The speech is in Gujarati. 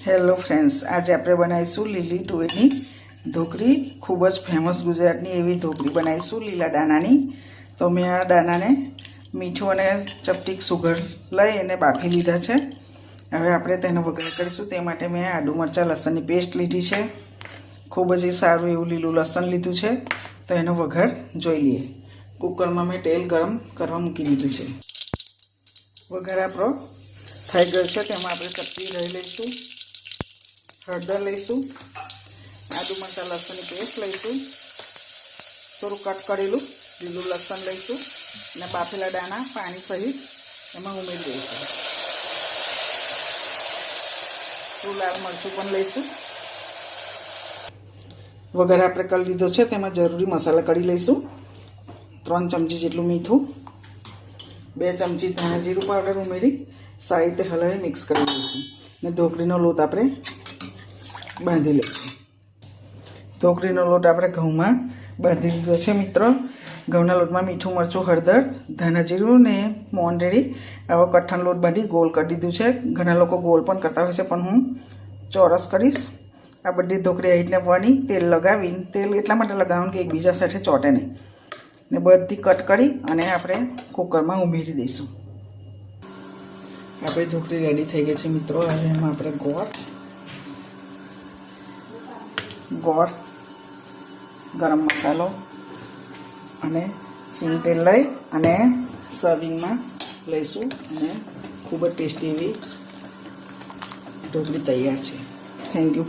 હેલો ફ્રેન્ડ્સ, આજે આપણે બનાવીશું લીલી તુવેરની ઢોકળી. ખૂબ જ ફેમસ ગુજરાતની એવી ઢોકળી બનાવીશું લીલા દાણાની. તો મેં આ દાણાને મીઠું અને ચપટીક સુગર લઈ અને બાફી લીધા છે. હવે આપણે તેનો વઘાર કરીશું. તે માટે મેં આદુ મરચાં લસણની પેસ્ટ લીધી છે. ખૂબ જ સારું એવું લીલું લસણ લીધું છે. તો એનો વઘાર જોઈ લઈએ. કુકરમાં મેં તેલ ગરમ કરવા મૂકી દીધું છે. વઘાર આપણો થઈ ગયો છે. તેમાં આપણે ચપટી લઈ લઈશું, હળદર લઈશું, આદુ મરચાં લસણની પેસ્ટ લઈશું, થોડું કટ કરેલું લીલું લસણ લઈશું અને બાફેલા દાણા પાણી સહિત એમાં ઉમેરી દઈશું. થોડું લાલ મરચું પણ લઈશું. વઘાર આપણે કરી લીધો છે. તેમાં જરૂરી મસાલા કરી લઈશું. 3 ચમચી જેટલું મીઠું, 2 ચમચી ધાણા જીરું પાવડર ઉમેરી સારી રીતે હલાવી મિક્સ કરી દઈશું. ને ઢોકળીનો લોટ આપણે બાંધી લઈશું. ઢોકળીનો લોટ આપણે ઘઉંમાં બાંધી લીધો છે મિત્રો. ઘઉંના લોટમાં મીઠું, મરચું, હળદર, ધાણા જીરું ને મોણ રેડી આવો કઠણ લોટ બાંધી ગોળ કરી દીધું છે. ઘણા લોકો ગોળ પણ કરતા હોય છે, પણ હું ચોરસ કરીશ. આ બધી ઢોકળી આવી રીતને વણી તેલ લગાવીને, તેલ એટલા માટે લગાવવાનું કે એકબીજા સાથે ચોંટે નહીં, ને બધી કટ કરી અને આપણે કુકરમાં ઉમેરી દઈશું. આપણી ઢોકળી રેડી થઈ ગઈ છે મિત્રો. હવે એમાં આપણે ગોળ, ગરમ મસાલો અને સિંગ તેલ લઈ અને સર્વિંગમાં લઈશું. અને ખૂબ જ ટેસ્ટી એવી ઢોકળી તૈયાર છે. Thank you.